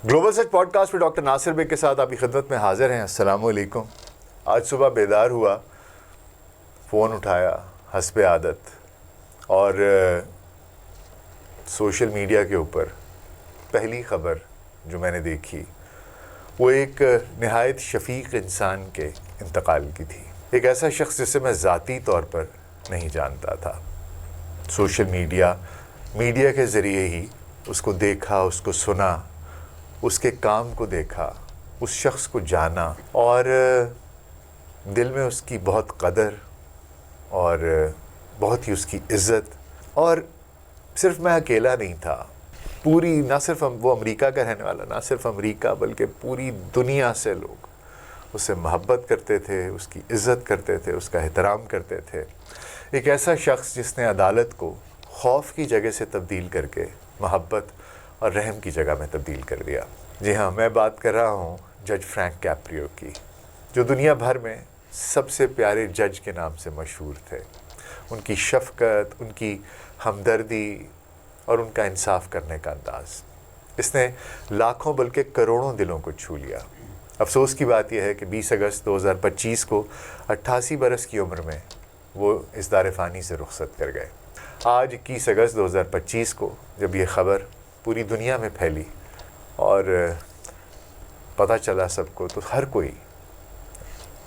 Global سچ pod cost میں doctor ناصر bag کے ساتھ آپ کی خدمت میں حاضر ہیں. السلام علیکم. آج صبح بیدار ہوا, فون اٹھایا حسب عادت, اور سوشل میڈیا کے اوپر پہلی خبر جو میں نے دیکھی وہ ایک نہایت شفیق انسان کے انتقال کی تھی. ایک ایسا شخص جسے میں ذاتی طور پر نہیں جانتا تھا. سوشل میڈیا کے ذریعے ہی اس کو دیکھا, اس کو سنا, اس کے کام کو دیکھا, اس شخص کو جانا, اور دل میں اس کی بہت قدر اور بہت ہی اس کی عزت. اور صرف میں اکیلا نہیں تھا, پوری نہ صرف وہ امریکہ کا رہنے والا, نہ صرف امریکہ بلکہ پوری دنیا سے لوگ اس سے محبت کرتے تھے, اس کی عزت کرتے تھے, اس کا احترام کرتے تھے. ایک ایسا شخص جس نے عدالت کو خوف کی جگہ سے تبدیل کر کے محبت اور رحم کی جگہ میں تبدیل کر دیا. جی ہاں, میں بات کر رہا ہوں جج فرینک کیپریو کی, جو دنیا بھر میں سب سے پیارے جج کے نام سے مشہور تھے. ان کی شفقت, ان کی ہمدردی اور ان کا انصاف کرنے کا انداز, اس نے لاکھوں بلکہ کروڑوں دلوں کو چھو لیا. افسوس کی بات یہ ہے کہ 20 اگست 2025 کو 88 برس کی عمر میں وہ اس دار فانی سے رخصت کر گئے. آج 21 اگست 2025 کو جب یہ خبر پوری دنیا میں پھیلی اور پتہ چلا سب کو, تو ہر کوئی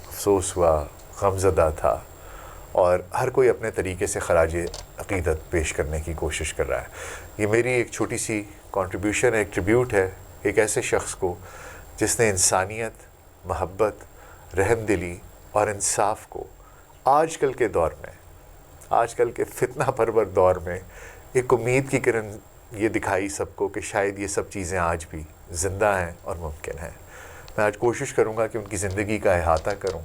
افسوس ہوا, غمزدہ تھا, اور ہر کوئی اپنے طریقے سے خراج عقیدت پیش کرنے کی کوشش کر رہا ہے. یہ میری ایک چھوٹی سی کنٹریبیوشن ہے, ایک ٹریبیوٹ ہے ایک ایسے شخص کو جس نے انسانیت, محبت, رحم دلی اور انصاف کو آج کل کے دور میں, آج کل کے فتنہ پرور دور میں ایک امید کی کرن یہ دکھائی سب کو کہ شاید یہ سب چیزیں آج بھی زندہ ہیں اور ممکن ہیں. میں آج کوشش کروں گا کہ ان کی زندگی کا احاطہ کروں,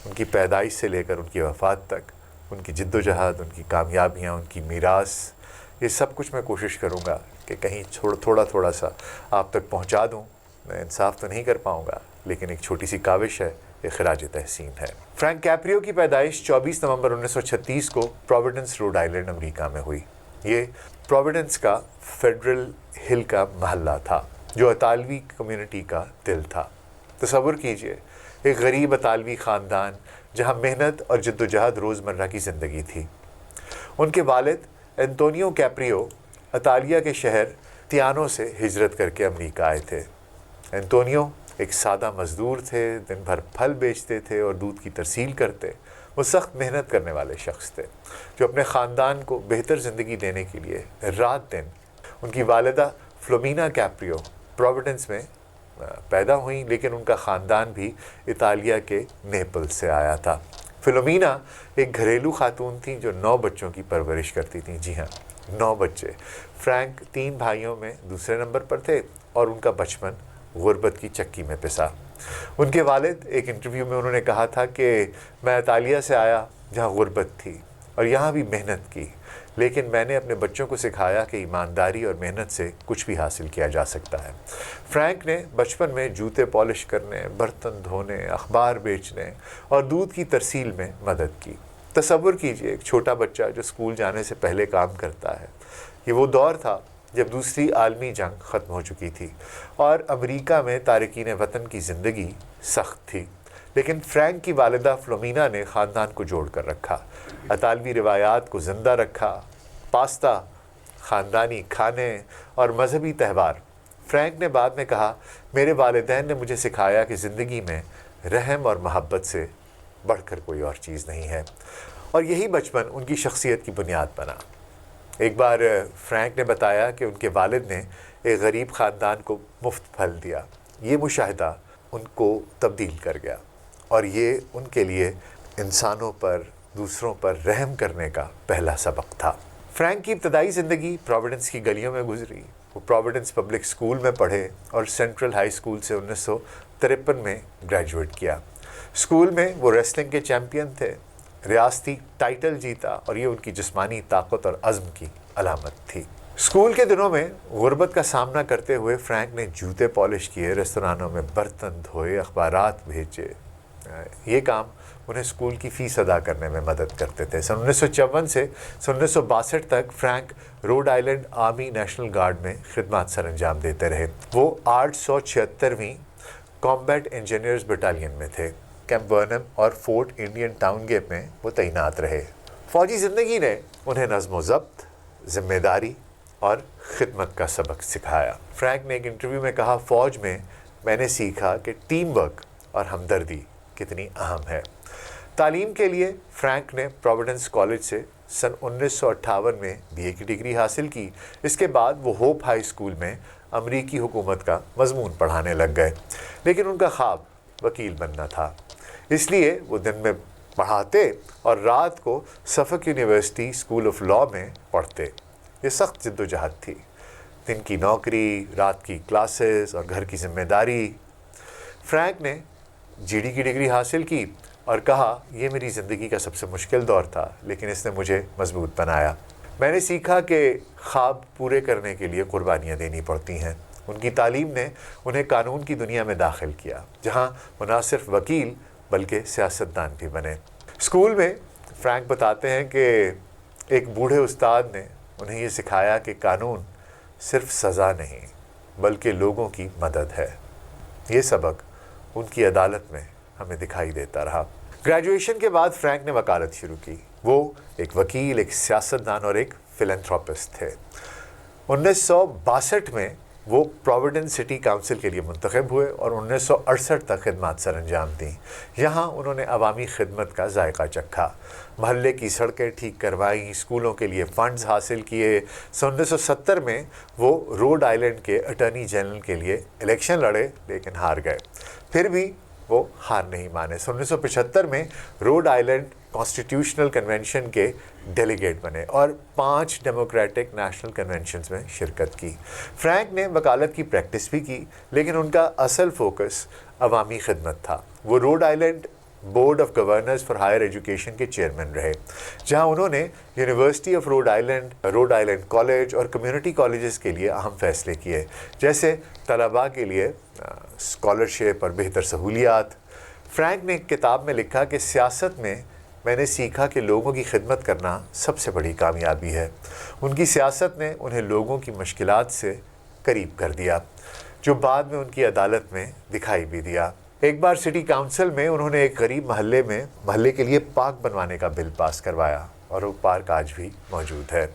ان کی پیدائش سے لے کر ان کی وفات تک, ان کی جد و جہد, ان کی کامیابیاں, ان کی میراث, یہ سب کچھ میں کوشش کروں گا کہ کہیں تھوڑا سا آپ تک پہنچا دوں. میں انصاف تو نہیں کر پاؤں گا, لیکن ایک چھوٹی سی کاوش ہے, ایک خراج تحسین ہے. فرینک کیپریو کی پیدائش 24 نومبر 1936 کو پروویڈنس روڈ آئیلینڈ امریکہ میں ہوئی. یہ پروویڈنس کا فیڈرل ہل کا محلہ تھا جو اطالوی کمیونٹی کا دل تھا. تصور کیجئے, ایک غریب اطالوی خاندان جہاں محنت اور جد و جہد روزمرہ کی زندگی تھی. ان کے والد انتونیو کیپریو اطالیہ کے شہر تیانو سے ہجرت کر کے امریکہ آئے تھے. انتونیو ایک سادہ مزدور تھے, دن بھر پھل بیچتے تھے اور دودھ کی ترسیل کرتے. وہ سخت محنت کرنے والے شخص تھے جو اپنے خاندان کو بہتر زندگی دینے کے لیے رات دن. ان کی والدہ فلومینا کیپریو پروویڈنس میں پیدا ہوئیں, لیکن ان کا خاندان بھی اطالیہ کے نیپلز سے آیا تھا. فلومینا ایک گھریلو خاتون تھیں جو 9 بچوں کی پرورش کرتی تھیں. جی ہاں, 9 بچے. فرینک 3 بھائیوں میں دوسرے نمبر پر تھے اور ان کا بچپن غربت کی چکی میں پسا. ان کے والد, ایک انٹرویو میں انہوں نے کہا تھا کہ میں اطالیہ سے آیا جہاں غربت تھی اور یہاں بھی محنت کی, لیکن میں نے اپنے بچوں کو سکھایا کہ ایمانداری اور محنت سے کچھ بھی حاصل کیا جا سکتا ہے. فرینک نے بچپن میں جوتے پالش کرنے, برتن دھونے, اخبار بیچنے اور دودھ کی ترسیل میں مدد کی. تصور کیجئے, ایک چھوٹا بچہ جو اسکول جانے سے پہلے کام کرتا ہے. یہ وہ دور تھا جب دوسری عالمی جنگ ختم ہو چکی تھی اور امریکہ میں تارکین وطن کی زندگی سخت تھی, لیکن فرینک کی والدہ فلومینا نے خاندان کو جوڑ کر رکھا, اطالوی روایات کو زندہ رکھا. پاستا, خاندانی کھانے اور مذہبی تہوار. فرینک نے بعد میں کہا, میرے والدین نے مجھے سکھایا کہ زندگی میں رحم اور محبت سے بڑھ کر کوئی اور چیز نہیں ہے, اور یہی بچپن ان کی شخصیت کی بنیاد بنا. ایک بار فرینک نے بتایا کہ ان کے والد نے ایک غریب خاندان کو مفت پھل دیا. یہ مشاہدہ ان کو تبدیل کر گیا, اور یہ ان کے لیے انسانوں پر, دوسروں پر رحم کرنے کا پہلا سبق تھا. فرینک کی ابتدائی زندگی پروویڈنس کی گلیوں میں گزری. وہ پروویڈنس پبلک اسکول میں پڑھے اور سینٹرل ہائی اسکول سے 1953 میں گریجویٹ کیا. اسکول میں وہ ریسلنگ کے چیمپئن تھے, ریاستی ٹائٹل جیتا, اور یہ ان کی جسمانی طاقت اور عزم کی علامت تھی. اسکول کے دنوں میں غربت کا سامنا کرتے ہوئے فرینک نے جوتے پالش کیے, ریستورانوں میں برتن دھوئے, اخبارات بھیجے, یہ کام انہیں اسکول کی فیس ادا کرنے میں مدد کرتے تھے۔ سن 1954 سے سن 1962 تک Frank road island army national guard میں خدمات سر انجام دیتے رہے۔ وہ 876ویں کامبیٹ انجینئرز بٹالین میں تھے۔ کیمپ ورنم اور فورٹ انڈین ٹاؤن گیپ میں وہ تعینات رہے۔ فوجی زندگی نے انہیں نظم و ضبط، ذمہ داری اور خدمت کا سبق سکھایا۔ فرینک نے ایک انٹرویو میں کہا، فوج میں نے سیکھا کہ ٹیم ورک اور ہمدردی کتنی اہم ہے۔ تعلیم کے لیے فرینک نے پروویڈنس کالج سے سن 1958 میں بی اے کی ڈگری حاصل کی۔ اس کے بعد وہ ہوپ ہائی اسکول میں امریکی حکومت کا مضمون پڑھانے لگ گئے، لیکن ان کا خواب وکیل بننا تھا، اس لیے وہ دن میں پڑھاتے اور رات کو سفک یونیورسٹی اسکول آف لاء میں پڑھتے۔ یہ سخت جد و جہد تھی، دن کی نوکری، رات کی کلاسز اور گھر کی ذمہ داری۔ فرینک نے جی ڈی کی ڈگری حاصل کی اور کہا، یہ میری زندگی کا سب سے مشکل دور تھا، لیکن اس نے مجھے مضبوط بنایا۔ میں نے سیکھا کہ خواب پورے کرنے کے لیے قربانیاں دینی پڑتی ہیں۔ ان کی تعلیم نے انہیں قانون کی دنیا میں داخل کیا، جہاں وہ نہ صرف وکیل بلکہ سیاستدان بھی بنے۔ اسکول میں فرینک بتاتے ہیں کہ ایک بوڑھے استاد نے انہیں یہ سکھایا کہ قانون صرف سزا نہیں بلکہ لوگوں کی مدد ہے۔ یہ سبق ان کی عدالت میں ہمیں دکھائی دیتا رہا۔ گریجویشن کے بعد فرینک نے وکالت شروع کی۔ وہ ایک وکیل، ایک سیاستدان اور ایک فلنتھراپسٹ تھے۔ 1962 میں وہ پروویڈنس سٹی کونسل کے لیے منتخب ہوئے اور 1968 تک خدمات سر انجام دیں۔ یہاں انہوں نے عوامی خدمت کا ذائقہ چکھا، محلے کی سڑکیں ٹھیک کروائیں، اسکولوں کے لیے فنڈز حاصل کیے۔ سن 1970 میں وہ روڈ آئلینڈ کے اٹارنی جنرل کے لیے الیکشن لڑے لیکن ہار گئے، پھر بھی وہ ہار نہیں مانے۔ سن 1975 میں روڈ آئلینڈ کانسٹیٹیوشنل کنونشن کے ڈیلیگیٹ بنے اور 5 ڈیموکریٹک نیشنل کنونشنز میں شرکت کی۔ فرینک نے وکالت کی پریکٹس بھی کی، لیکن ان کا اصل فوکس عوامی خدمت تھا۔ وہ Rhode Island board of governors for higher education کے چیئرمین رہے، جہاں انہوں نے university of Rhode Island college اور کمیونٹی کالجز کے لیے اہم فیصلے کیے، جیسے طلباء کے لیے اسکالرشپ اور بہتر سہولیات۔ فرینک نے ایک کتاب میں لکھا کہ سیاست میں نے سیکھا کہ لوگوں کی خدمت کرنا سب سے بڑی کامیابی ہے۔ ان کی سیاست نے انہیں لوگوں کی مشکلات سے قریب کر دیا، جو بعد میں ان کی عدالت میں دکھائی بھی دیا۔ ایک بار سٹی کونسل میں انہوں نے ایک غریب محلے کے لیے پارک بنوانے کا بل پاس کروایا اور وہ پارک آج بھی موجود ہے۔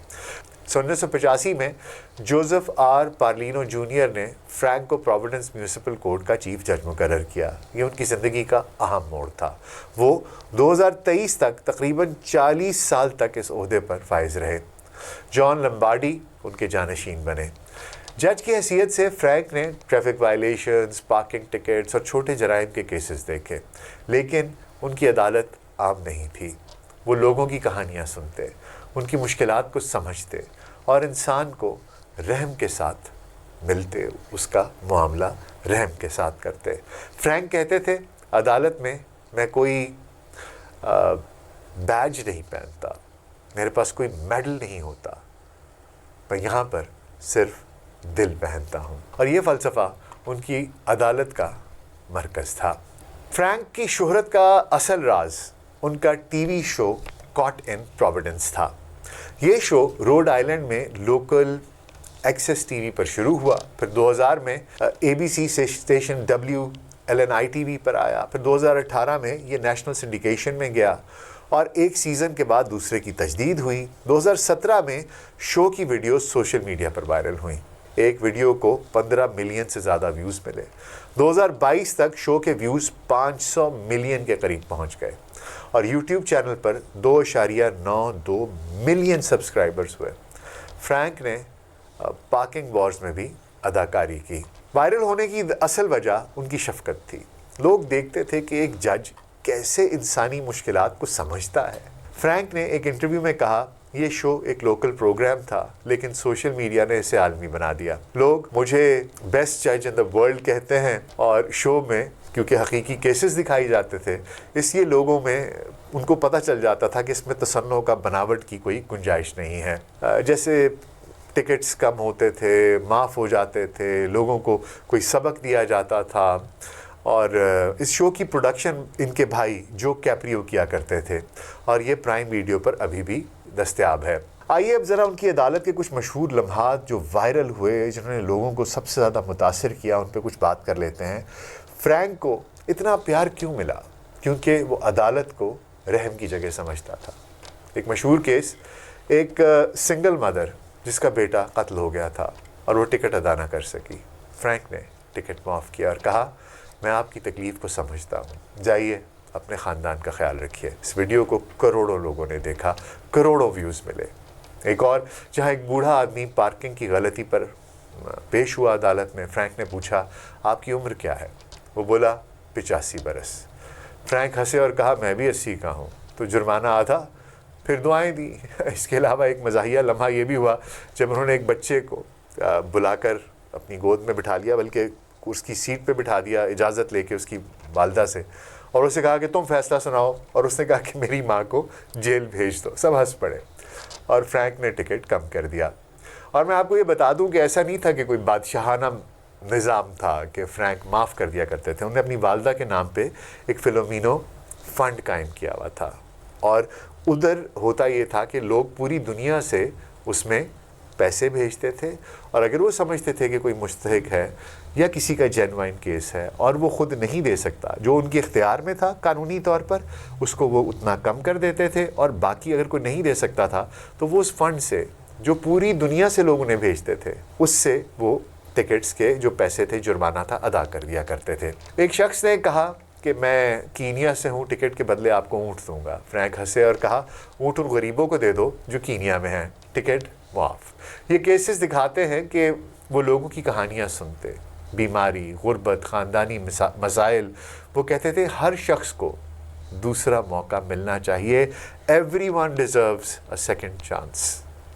1985 میں جوزف آر پارلینو جونیئر نے فرینک کو پروویڈنس میونسپل کورٹ کا چیف جج مقرر کیا۔ یہ ان کی زندگی کا اہم موڑ تھا۔ وہ 2023 تک تقریباً 40 سال تک اس عہدے پر فائز رہے۔ جان لمبارڈی ان کے جانشین بنے۔ جج کی حیثیت سے فرینک نے ٹریفک وائلیشنز، پارکنگ ٹکٹس اور چھوٹے جرائم کے کیسز دیکھے، لیکن ان کی عدالت عام نہیں تھی۔ وہ لوگوں کی کہانیاں سنتے، ان کی مشکلات کو سمجھتے اور انسان کو رحم کے ساتھ ملتے، اس کا معاملہ رحم کے ساتھ کرتے۔ فرینک کہتے تھے، عدالت میں کوئی بیج نہیں پہنتا، میرے پاس کوئی میڈل نہیں ہوتا، میں یہاں پر صرف دل پہنتا ہوں۔ اور یہ فلسفہ ان کی عدالت کا مرکز تھا۔ فرینک کی شہرت کا اصل راز ان کا ٹی وی شو کاٹ ان پروویڈنس تھا۔ یہ شو روڈ آئلینڈ میں لوکل ایکسیس ٹی وی پر شروع ہوا، پھر 2000 میں اے بی سی اسٹیشن WLNI-TV پر آیا، پھر 2018 میں یہ نیشنل سنڈیکیشن میں گیا اور ایک سیزن کے بعد دوسرے کی تجدید ہوئی۔ 2017 میں شو کی ویڈیوز سوشل میڈیا پر وائرل ہوئیں، ایک ویڈیو کو 15 ملین سے زیادہ ویوز ملے۔ 2022 تک شو کے ویوز 500 ملین کے قریب پہنچ گئے اور یوٹیوب چینل پر 2.92 ملین سبسکرائبرز ہوئے۔ فرینک نے پارکنگ وارز میں بھی اداکاری کی۔ وائرل ہونے کی اصل وجہ ان کی شفقت تھی۔ لوگ دیکھتے تھے کہ ایک جج کیسے انسانی مشکلات کو سمجھتا ہے۔ فرینک نے ایک انٹرویو میں کہا، یہ شو ایک لوکل پروگرام تھا لیکن سوشل میڈیا نے اسے عالمی بنا دیا۔ لوگ مجھے بیسٹ جج ان دا ورلڈ کہتے ہیں اور شو میں کیونکہ حقیقی کیسز دکھائی جاتے تھے، اس لیے لوگوں میں ان کو پتہ چل جاتا تھا کہ اس میں تصنع کا بناوٹ کی کوئی گنجائش نہیں ہے۔ جیسے ٹکٹس کم ہوتے تھے، معاف ہو جاتے تھے، لوگوں کو کوئی سبق دیا جاتا تھا اور اس شو کی پروڈکشن ان کے بھائی جو کیپریو کیا کرتے تھے، اور یہ پرائم ویڈیو پر ابھی بھی دستیاب ہے۔ آئیے اب ذرا ان کی عدالت کے کچھ مشہور لمحات جو وائرل ہوئے، جنہوں نے لوگوں کو سب سے زیادہ متاثر کیا، ان پہ کچھ بات کر لیتے ہیں۔ فرینک کو اتنا پیار کیوں ملا؟ کیونکہ وہ عدالت کو رحم کی جگہ سمجھتا تھا۔ ایک مشہور کیس، ایک سنگل مدر جس کا بیٹا قتل ہو گیا تھا اور وہ ٹکٹ ادا نہ کر سکی۔ فرینک نے ٹکٹ معاف کیا اور کہا میں آپ کی تکلیف کو سمجھتا ہوں، جائیے اپنے خاندان کا خیال رکھیے۔ اس ویڈیو کو کروڑوں لوگوں نے دیکھا، کروڑوں ویوز ملے۔ ایک اور جہاں ایک بوڑھا آدمی پارکنگ کی غلطی پر پیش ہوا عدالت میں، فرینک نے پوچھا آپ کی عمر کیا ہے؟ وہ بولا 85 برس۔ فرینک ہنسے اور کہا میں بھی 80 کا ہوں، تو جرمانہ آدھا، پھر دعائیں دی۔ اس کے علاوہ ایک مزاحیہ لمحہ یہ بھی ہوا جب انہوں نے ایک بچے کو بلا کر اپنی گود میں بٹھا لیا، بلکہ اس کی سیٹ پہ بٹھا دیا اجازت لے کے اس کی والدہ سے، اور اسے کہا کہ تم فیصلہ سناؤ، اور اس نے کہا کہ میری ماں کو جیل بھیج دو۔ سب ہنس پڑے اور فرینک نے ٹکٹ کم کر دیا۔ اور میں آپ کو یہ بتا دوں کہ ایسا نہیں تھا کہ کوئی بادشاہانہ نظام تھا کہ فرینک معاف کر دیا کرتے تھے۔ انہوں نے اپنی والدہ کے نام پہ ایک فلومینو فنڈ قائم کیا ہوا تھا، اور ادھر ہوتا یہ تھا کہ لوگ پوری دنیا سے اس میں پیسے بھیجتے تھے، اور اگر وہ سمجھتے تھے کہ کوئی مستحق ہے یا کسی کا جینوائن کیس ہے اور وہ خود نہیں دے سکتا، جو ان کے اختیار میں تھا قانونی طور پر، اس کو وہ اتنا کم کر دیتے تھے، اور باقی اگر کوئی نہیں دے سکتا تھا تو وہ اس فنڈ سے جو پوری دنیا سے لوگ انہیں بھیجتے تھے، اس سے وہ ٹکٹس کے جو پیسے تھے، جرمانہ تھا، ادا کر دیا کرتے تھے۔ ایک شخص نے کہا کہ میں کینیا سے ہوں، ٹکٹ کے بدلے آپ کو اونٹ دوں گا۔ فرینک ہنسے اور کہا اونٹ ان غریبوں کو دے دو جو کینیا میں ہیں، ٹکٹ معاف۔ یہ کیسز دکھاتے ہیں کہ وہ لوگوں کی کہانیاں سنتے، بیماری، غربت، خاندانی مسائل۔ وہ کہتے تھے ہر شخص کو دوسرا موقع ملنا چاہیے، every one deserves a second chance.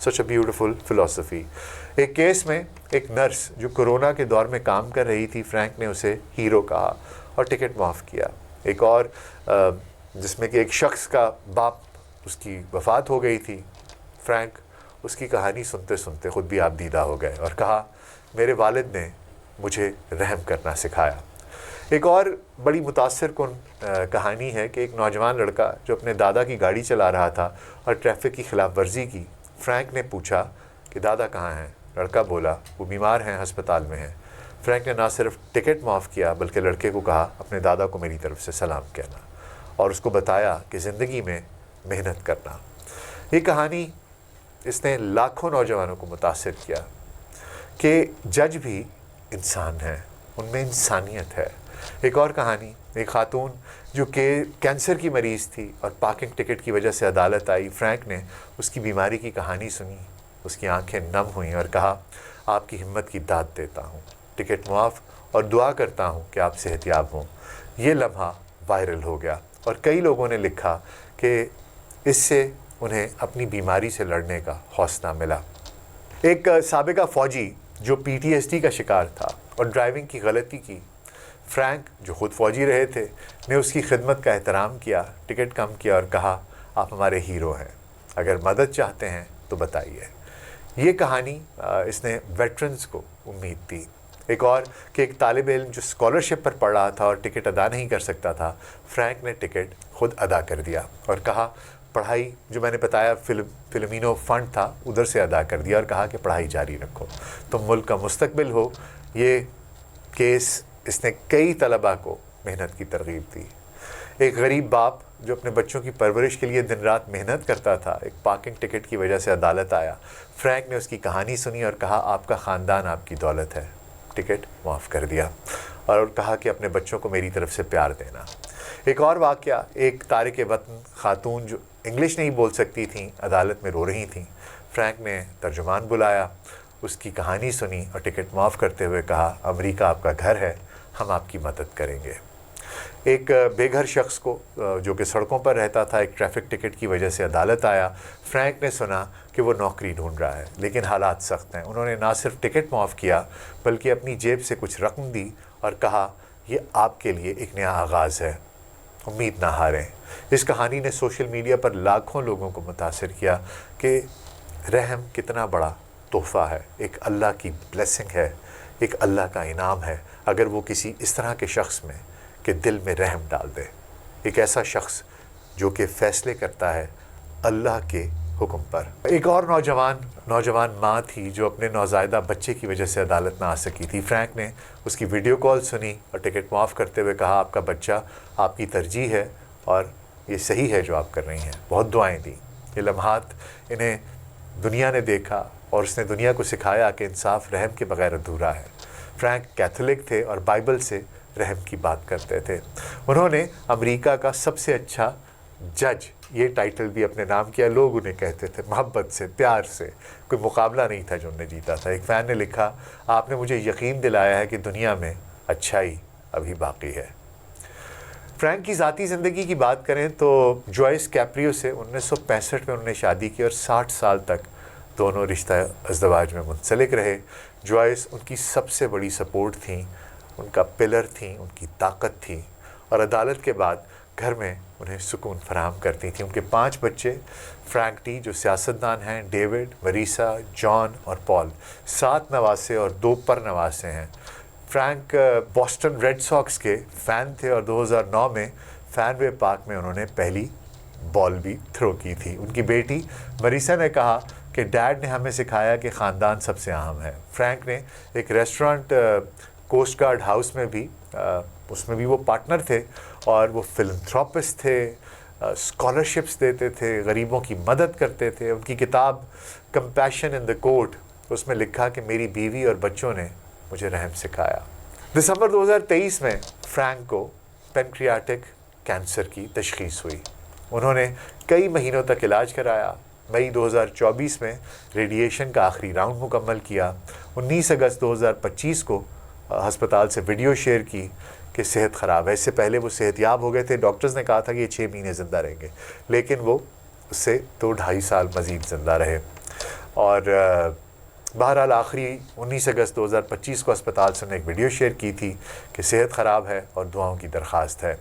Such a beautiful philosophy. ایک کیس میں ایک نرس جو کورونا کے دور میں کام کر رہی تھی، فرینک نے اسے ہیرو کہا اور ٹکٹ معاف کیا۔ ایک اور جس میں کہ ایک شخص کا باپ، اس کی وفات ہو گئی تھی، فرینک اس کی کہانی سنتے سنتے خود بھی آپ دیدہ ہو گئے اور کہا میرے والد نے مجھے رحم کرنا سکھایا۔ ایک اور بڑی متاثر کن کہانی ہے کہ ایک نوجوان لڑکا جو اپنے دادا کی گاڑی چلا رہا تھا اور ٹریفک کی خلاف ورزی کی۔ فرینک نے پوچھا کہ دادا کہاں ہیں؟ لڑکا بولا وہ بیمار ہیں، ہسپتال میں ہیں۔ فرینک نے نہ صرف ٹکٹ معاف کیا بلکہ لڑکے کو کہا اپنے دادا کو میری طرف سے سلام کہنا، اور اس کو بتایا کہ زندگی میں محنت کرنا۔ یہ کہانی اس نے لاکھوں نوجوانوں کو متاثر کیا کہ جج بھی انسان ہیں، ان میں انسانیت ہے۔ ایک اور کہانی، ایک خاتون جو کہ کینسر کی مریض تھی اور پارکنگ ٹکٹ کی وجہ سے عدالت آئی۔ فرینک نے اس کی بیماری کی کہانی سنی، اس کی آنکھیں نم ہوئیں اور کہا آپ کی ہمت کی داد دیتا ہوں، ٹکٹ معاف، اور دعا کرتا ہوں کہ آپ صحت یاب ہوں۔ یہ لمحہ وائرل ہو گیا اور کئی لوگوں نے لکھا کہ اس سے انہیں اپنی بیماری سے لڑنے کا حوصلہ ملا۔ ایک سابقہ فوجی جو PTSD کا شکار تھا اور ڈرائیونگ کی غلطی کی، فرینک جو خود فوجی رہے تھے نے اس کی خدمت کا احترام کیا، ٹکٹ کم کیا اور کہا آپ ہمارے ہیرو ہیں، اگر مدد چاہتے ہیں تو بتائیے۔ یہ کہانی اس نے ویٹرنز کو امید دی۔ ایک اور کہ ایک طالب علم جو اسکالرشپ پر پڑھ رہا تھا اور ٹکٹ ادا نہیں کر سکتا تھا، فرینک نے ٹکٹ خود ادا کر دیا اور کہا پڑھائی، جو میں نے بتایا فلومینو فنڈ تھا، ادھر سے ادا کر دیا اور کہا کہ پڑھائی جاری رکھو، تم ملک کا مستقبل ہو۔ یہ کیس اس نے کئی طلباء کو محنت کی ترغیب دی۔ ایک غریب باپ جو اپنے بچوں کی پرورش کے لیے دن رات محنت کرتا تھا، ایک پارکنگ ٹکٹ کی وجہ سے عدالت آیا۔ فرینک نے اس کی کہانی سنی اور کہا آپ کا خاندان آپ کی دولت ہے، ٹکٹ معاف کر دیا، اور کہا کہ اپنے بچوں کو میری طرف سے پیار دینا۔ ایک اور واقعہ، ایک تارک وطن خاتون جو انگلش نہیں بول سکتی تھیں، عدالت میں رو رہی تھیں۔ فرینک نے ترجمان بلایا، اس کی کہانی سنی اور ٹکٹ معاف کرتے ہوئے کہا امریکہ آپ کا گھر ہے، ہم آپ کی مدد کریں گے۔ ایک بے گھر شخص کو جو کہ سڑکوں پر رہتا تھا، ایک ٹریفک ٹکٹ کی وجہ سے عدالت آیا۔ فرینک نے سنا کہ وہ نوکری ڈھونڈ رہا ہے لیکن حالات سخت ہیں۔ انہوں نے نہ صرف ٹکٹ معاف کیا بلکہ اپنی جیب سے کچھ رقم دی اور کہا یہ آپ کے لیے ایک نیا آغاز ہے، امید نہ ہاریں۔ اس کہانی نے سوشل میڈیا پر لاکھوں لوگوں کو متاثر کیا کہ رحم کتنا بڑا تحفہ ہے، ایک اللہ کی بلیسنگ ہے، ایک اللہ کا انعام ہے، اگر وہ کسی اس طرح کے شخص میں کہ دل میں رحم ڈال دے. ایک ایسا شخص جو کہ فیصلے کرتا ہے اللہ کے حکم پر. ایک اور نوجوان ماں تھی جو اپنے نوزائیدہ بچے کی وجہ سے عدالت نہ آ سکی تھی. فرینک نے اس کی ویڈیو کال سنی اور ٹکٹ معاف کرتے ہوئے کہا آپ کا بچہ آپ کی ترجیح ہے اور یہ صحیح ہے جو آپ کر رہی ہیں. بہت دعائیں دیں. یہ لمحات انہیں دنیا نے دیکھا اور اس نے دنیا کو سکھایا کہ انصاف رحم کے بغیر ادھورا ہے. فرینک کیتھولک تھے اور بائبل سے رحم کی بات کرتے تھے. انہوں نے امریکہ کا سب سے اچھا جج یہ ٹائٹل بھی اپنے نام کیا. لوگ انہیں کہتے تھے محبت سے, پیار سے. کوئی مقابلہ نہیں تھا جو انہیں جیتا تھا. ایک فین نے لکھا آپ نے مجھے یقین دلایا ہے کہ دنیا میں اچھائی ابھی باقی ہے. فرینک کی ذاتی زندگی کی بات کریں تو جوائس کیپریو سے 1965 میں انہوں نے شادی کی اور 60 سال تک دونوں رشتہ ازدواج میں منسلک رہے. جوائس ان کی سب سے بڑی سپورٹ تھیں, ان کا پلر تھیں, ان کی طاقت تھی اور عدالت کے بعد گھر میں انہیں سکون فراہم کرتی تھیں. ان کے 5 بچے فرینک ٹی جو سیاستدان ہیں, ڈیوڈ, مریسا, جان اور پال, 7 نواسے اور 2 پر نواسے ہیں. فرینک بوسٹن ریڈ ساکس کے فین تھے اور 2009 میں فین وے پارک میں انہوں نے پہلی بال بھی تھرو کی تھی. ان کی بیٹی مریسا نے کہا کہ ڈیڈ نے ہمیں سکھایا کہ خاندان سب سے اہم ہے. فرینک نے ایک ریسٹورنٹ کوسٹ گارڈ ہاؤس میں بھی اس میں بھی وہ پارٹنر تھے اور وہ فلنتھراپسٹ تھے, اسکالرشپس دیتے تھے, غریبوں کی مدد کرتے تھے. ان کی کتاب کمپیشن ان دا کورٹ, اس میں لکھا کہ میری بیوی اور بچوں نے مجھے رحم سکھایا. دسمبر 2023 میں فرینک کو پینکریاٹک کینسر کی تشخیص ہوئی. انہوں نے کئی مہینوں تک علاج کرایا. مئی 2024 میں ریڈیشن کا آخری راؤنڈ مکمل کیا. 19 اگست 2025 کو ہسپتال سے ویڈیو شیئر کی کہ صحت خراب ہے. اس سے پہلے وہ صحت یاب ہو گئے تھے. ڈاکٹرز نے کہا تھا کہ یہ 6 مہینے زندہ رہیں گے, لیکن وہ اس سے 2-2.5 سال مزید زندہ رہے. اور بہرحال آخری 19 اگست 2025 کو اسپتال سے انہوں نے ایک ویڈیو شیئر کی تھی کہ صحت خراب ہے اور دعاؤں کی درخواست ہے.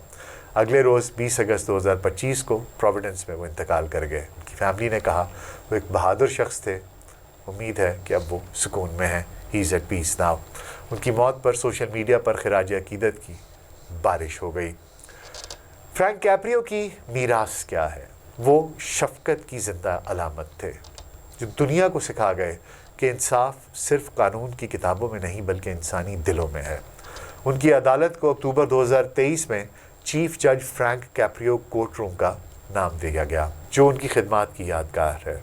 اگلے روز 20 اگست 2025 کو پروویڈنس میں وہ انتقال کر گئے. ان کی فیملی نے کہا وہ ایک بہادر شخص تھے, امید ہے کہ اب وہ سکون میں ہیں. ہی از ایٹ پیس ناؤ. ان کی موت پر سوشل میڈیا پر خراج عقیدت کی بارش ہو گئی. فرینک کیپریو کی میراث کیا ہے؟ وہ شفقت کی زندہ علامت تھے جو دنیا کو سکھا گئے کہ انصاف صرف قانون کی کتابوں میں نہیں بلکہ انسانی دلوں میں ہے. ان کی عدالت کو اکتوبر 2023 میں چیف جج فرینک کیپریو کورٹ روم کا نام دیا گیا جو ان کی خدمات کی یادگار ہے.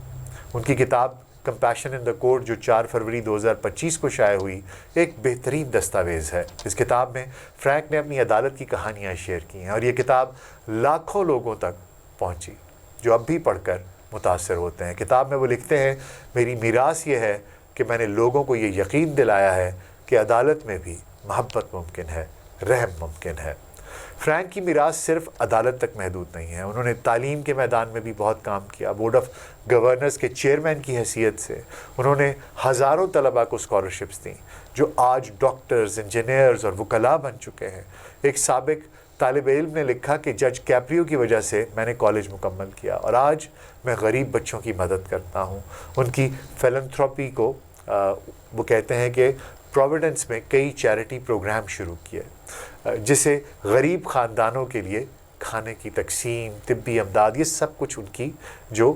ان کی کتاب کمپیشن ان دا کورٹ جو 4 فروری 2025 کو شائع ہوئی ایک بہترین دستاویز ہے. اس کتاب میں فرینک نے اپنی عدالت کی کہانیاں شیئر کی ہیں اور یہ کتاب لاکھوں لوگوں تک پہنچی جو اب بھی پڑھ کر متاثر ہوتے ہیں. کتاب میں وہ لکھتے ہیں میری میراث یہ ہے کہ میں نے لوگوں کو یہ یقین دلایا ہے کہ عدالت میں بھی محبت ممکن ہے, رحم ممکن ہے. فرینک کی میراث صرف عدالت تک محدود نہیں ہے. انہوں نے تعلیم کے میدان میں بھی بہت کام کیا. بورڈ آف گورنرز کے چیئرمین کی حیثیت سے انہوں نے ہزاروں طلباء کو اسکالرشپس دیں جو آج ڈاکٹرز, انجینئرز اور وکلاء بن چکے ہیں. ایک سابق طالب علم نے لکھا کہ جج کیپریو کی وجہ سے میں نے کالج مکمل کیا اور آج میں غریب بچوں کی مدد کرتا ہوں. ان کی فلنتھراپی کو وہ کہتے ہیں کہ پروویڈنس میں کئی چیریٹی پروگرام شروع کیے جسے غریب خاندانوں کے لیے کھانے کی تقسیم, طبی امداد, یہ سب کچھ ان کی جو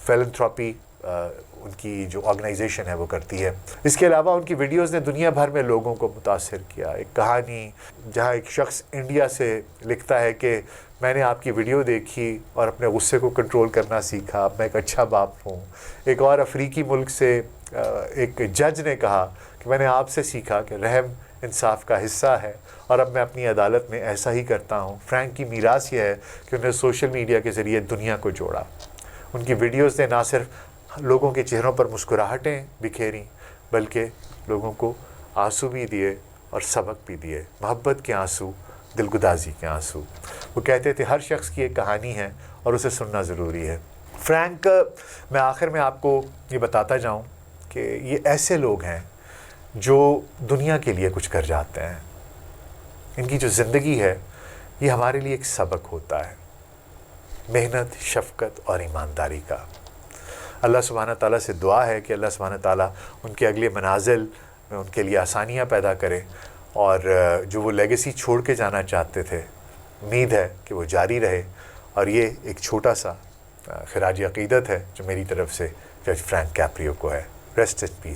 فلنتھراپی ان کی جو آرگنائزیشن ہے وہ کرتی ہے. اس کے علاوہ ان کی ویڈیوز نے دنیا بھر میں لوگوں کو متاثر کیا. ایک کہانی جہاں ایک شخص انڈیا سے لکھتا ہے کہ میں نے آپ کی ویڈیو دیکھی اور اپنے غصے کو کنٹرول کرنا سیکھا, اب میں ایک اچھا باپ ہوں. ایک اور افریقی ملک سے ایک جج نے کہا کہ میں نے آپ سے سیکھا کہ رحم انصاف کا حصہ ہے اور اب میں اپنی عدالت میں ایسا ہی کرتا ہوں. فرینک کی میراث یہ ہے کہ انہوں نے سوشل میڈیا کے ذریعے دنیا کو جوڑا. ان کی ویڈیوز نے نہ صرف لوگوں کے چہروں پر مسکراہٹیں بکھیریں بلکہ لوگوں کو آنسو بھی دیے اور سبق بھی دیے, محبت کے آنسو, دلگدازی کے آنسو. وہ کہتے تھے ہر شخص کی ایک کہانی ہے اور اسے سننا ضروری ہے. فرینک, میں آخر میں آپ کو یہ بتاتا جاؤں کہ یہ ایسے لوگ ہیں جو دنیا کے لیے کچھ کر جاتے ہیں. ان کی جو زندگی ہے یہ ہمارے لیے ایک سبق ہوتا ہے, محنت, شفقت اور ایمانداری کا. اللہ سبحانہ تعالیٰ سے دعا ہے کہ اللہ سبحانہ تعالیٰ ان کے اگلے منازل میں ان کے لیے آسانیاں پیدا کرے اور جو وہ لیگیسی چھوڑ کے جانا چاہتے تھے، امید ہے کہ وہ جاری رہے. اور یہ ایک چھوٹا سا خراج عقیدت ہے جو میری طرف سے جج فرینک کیپریو کو ہے. Rest in piece.